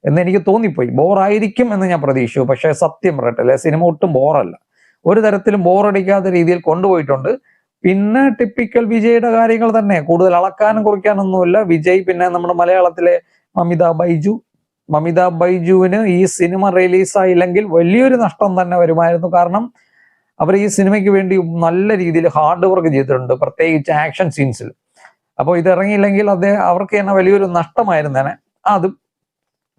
എന്ന് എനിക്ക് തോന്നിപ്പോയി. ബോറായിരിക്കും എന്ന് ഞാൻ പ്രതീക്ഷിച്ചു. പക്ഷേ സത്യം പറയട്ടല്ലേ, സിനിമ ഒട്ടും ബോറല്ല. ഒരു തരത്തിലും ബോറടിക്കാത്ത രീതിയിൽ കൊണ്ടുപോയിട്ടുണ്ട്. പിന്നെ ടിപ്പിക്കൽ വിജയുടെ കാര്യങ്ങൾ തന്നെ, കൂടുതൽ അളക്കാനും കുറിക്കാനൊന്നുമില്ല. വിജയ്, പിന്നെ നമ്മുടെ മലയാളത്തിലെ മമിത ബൈജുവിന് ഈ സിനിമ റിലീസായില്ലെങ്കിൽ വലിയൊരു നഷ്ടം തന്നെ വരുമായിരുന്നു. കാരണം അവർ ഈ സിനിമയ്ക്ക് വേണ്ടി നല്ല രീതിയിൽ ഹാർഡ് വർക്ക് ചെയ്തിട്ടുണ്ട്, പ്രത്യേകിച്ച് ആക്ഷൻ സീൻസിൽ. അപ്പോൾ ഇത് ഇറങ്ങിയില്ലെങ്കിൽ അവർക്ക് തന്നെ വലിയൊരു നഷ്ടമായിരുന്നേനെ. അതും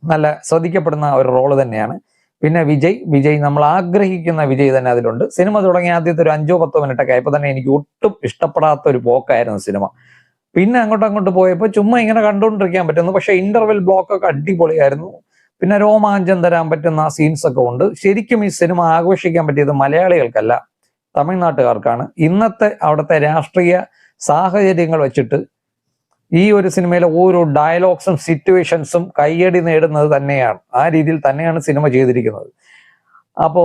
നല്ല ശ്രദ്ധിക്കപ്പെടുന്ന ഒരു റോള് തന്നെയാണ്. പിന്നെ വിജയ് നമ്മൾ ആഗ്രഹിക്കുന്ന വിജയ് തന്നെ അതിലുണ്ട്. സിനിമ തുടങ്ങിയ ആദ്യത്തെ ഒരു 5-10 മിനിറ്റൊക്കെ ആയപ്പോൾ തന്നെ എനിക്ക് ഒട്ടും ഇഷ്ടപ്പെടാത്ത ഒരു പോക്കായിരുന്നു സിനിമ. പിന്നെ അങ്ങോട്ട് പോയപ്പോൾ ചുമ്മാ ഇങ്ങനെ കണ്ടുകൊണ്ടിരിക്കാൻ പറ്റുന്നു. പക്ഷെ ഇന്റർവെൽ ബ്ലോക്ക് ഒക്കെ അടിപൊളിയായിരുന്നു. പിന്നെ രോമാഞ്ചം തരാൻ പറ്റുന്ന സീൻസ് ഒക്കെ ഉണ്ട്. ശരിക്കും ഈ സിനിമ ആഘോഷിക്കാൻ പറ്റിയത് മലയാളികൾക്കല്ല, തമിഴ്നാട്ടുകാർക്കാണ്. ഇന്നത്തെ അവിടുത്തെ രാഷ്ട്രീയ സാഹചര്യങ്ങൾ വെച്ചിട്ട് ഈ ഒരു സിനിമയിലെ ഓരോ ഡയലോഗ്സും സിറ്റുവേഷൻസും കയ്യടി നേടുന്നത് തന്നെയാണ്. ആ രീതിയിൽ തന്നെയാണ് സിനിമ ചെയ്തിരിക്കുന്നത്. അപ്പോ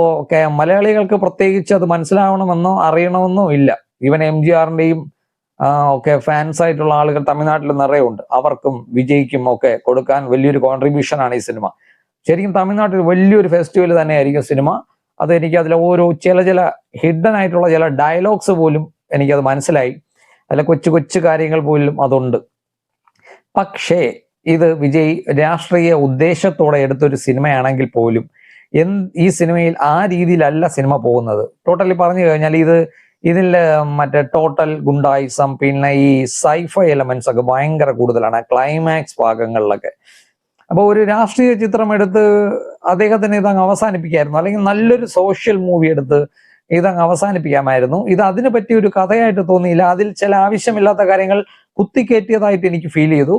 മലയാളികൾക്ക് പ്രത്യേകിച്ച് അത് മനസ്സിലാവണമെന്നോ അറിയണമെന്നോ ഇല്ല. ഈവൻ MGRന്റെയും ഒക്കെ ഫാൻസ് ആയിട്ടുള്ള ആളുകൾ തമിഴ്നാട്ടിൽ നിറയെ ഉണ്ട്. അവർക്കും വിജയ്ക്കും ഒക്കെ കൊടുക്കാൻ വലിയൊരു കോൺട്രിബ്യൂഷൻ ആണ് ഈ സിനിമ. ശരിക്കും തമിഴ്നാട്ടിൽ വലിയൊരു ഫെസ്റ്റിവൽ തന്നെയായിരിക്കും സിനിമ. അത് എനിക്ക് അതിലെ ഓരോ ചില ഹിഡൻ ആയിട്ടുള്ള ചില ഡയലോഗ്സ് പോലും എനിക്കത് മനസ്സിലായി. അതിലെ കൊച്ചു കാര്യങ്ങൾ പോലും അതുണ്ട്. പക്ഷേ ഇത് വിജയ് രാഷ്ട്രീയ ഉദ്ദേശത്തോടെ എടുത്തൊരു സിനിമയാണെങ്കിൽ പോലും ഈ സിനിമയിൽ ആ രീതിയിലല്ല സിനിമ പോകുന്നത്. ടോട്ടലി പറഞ്ഞു കഴിഞ്ഞാൽ ഇതിൽ മറ്റേ ടോട്ടൽ ഗുണ്ടായിസം, പിന്നെ ഈ സൈഫൈ എലമെന്റ്സ് ഒക്കെ ഭയങ്കര കൂടുതലാണ് ക്ലൈമാക്സ് ഭാഗങ്ങളിലൊക്കെ. അപ്പൊ ഒരു രാഷ്ട്രീയ ചിത്രം എടുത്ത് അദ്ദേഹത്തിന് ഇതങ്ങ് അവസാനിപ്പിക്കായിരുന്നു, അല്ലെങ്കിൽ നല്ലൊരു സോഷ്യൽ മൂവി എടുത്ത് ഇതങ്ങ് അവസാനിപ്പിക്കാമായിരുന്നു. ഇത് അതിനെ പറ്റി ഒരു കഥയായിട്ട് തോന്നിയില്ല. അതിൽ ചില ആവശ്യമില്ലാത്ത കാര്യങ്ങൾ കുത്തിക്കയറ്റിയതായിട്ട് എനിക്ക് ഫീൽ ചെയ്തു.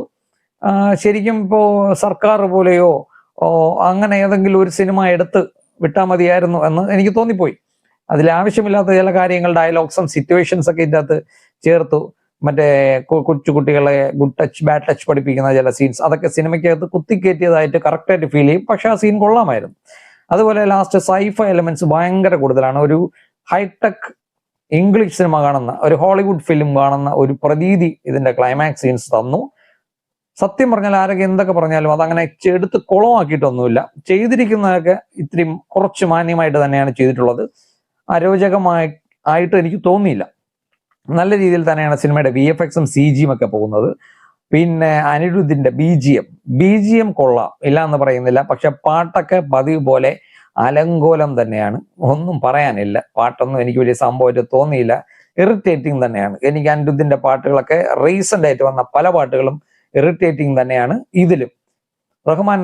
ശരിക്കും ഇപ്പോ സർക്കാർ പോലെയോ അങ്ങനെ ഏതെങ്കിലും ഒരു സിനിമ എടുത്ത് വിട്ടാൽ മതിയായിരുന്നു എന്ന് എനിക്ക് തോന്നിപ്പോയി. അതിൽ ആവശ്യമില്ലാത്ത ചില കാര്യങ്ങൾ, ഡയലോഗ്സും സിറ്റുവേഷൻസ് ഒക്കെ ഇതിൻ്റെ അകത്ത് ചേർത്തു. മറ്റേ കുട്ടികളെ ഗുഡ് ടച്ച് ബാഡ് ടച്ച് പഠിപ്പിക്കുന്ന ചില സീൻസ്, അതൊക്കെ സിനിമയ്ക്കകത്ത് കുത്തിക്കയറ്റിയതായിട്ട് കറക്റ്റായിട്ട് ഫീൽ ചെയ്യും. പക്ഷെ ആ സീൻ കൊള്ളാമായിരുന്നു. അതുപോലെ ലാസ്റ്റ് സൈഫൈ എലമെന്റ്സ് ഭയങ്കര കൂടുതലാണ്. ഒരു ഹൈടെക് ഇംഗ്ലീഷ് സിനിമ കാണുന്ന, ഒരു ഹോളിവുഡ് ഫിലിം കാണുന്ന ഒരു പ്രതീതി ഇതിന്റെ ക്ലൈമാക്സ് സീൻസ് തന്നു. സത്യം പറഞ്ഞാൽ ആരൊക്കെ എന്തൊക്കെ പറഞ്ഞാലും അതങ്ങനെ എടുത്ത് കുളമാക്കിയിട്ടൊന്നുമില്ല. ചെയ്തിരിക്കുന്നതൊക്കെ ഇത്തിരി കുറച്ച് മാന്യമായിട്ട് തന്നെയാണ് ചെയ്തിട്ടുള്ളത്. ആയിട്ട് എനിക്ക് തോന്നിയില്ല. നല്ല രീതിയിൽ തന്നെയാണ് സിനിമയുടെ VFXും CGയും ഒക്കെ പോകുന്നത്. പിന്നെ അനിരുദ്ധിന്റെ BGM കൊള്ളാം, ഇല്ല എന്ന് പറയുന്നില്ല. പക്ഷെ പാട്ടൊക്കെ പതിവ് പോലെ അലങ്കോലം തന്നെയാണ്, ഒന്നും പറയാനില്ല. പാട്ടൊന്നും എനിക്ക് വലിയ സംഭവമായിട്ട് തോന്നിയില്ല. ഇറിറ്റേറ്റിംഗ് തന്നെയാണ്. എനിക്ക് അനിരുദ്ധിന്റെ പാട്ടുകളൊക്കെ റീസെന്റ് ആയിട്ട് വന്ന പല പാട്ടുകളും ഇറിറ്റേറ്റിംഗ് തന്നെയാണ്. ഇതിലും റഹ്മാൻ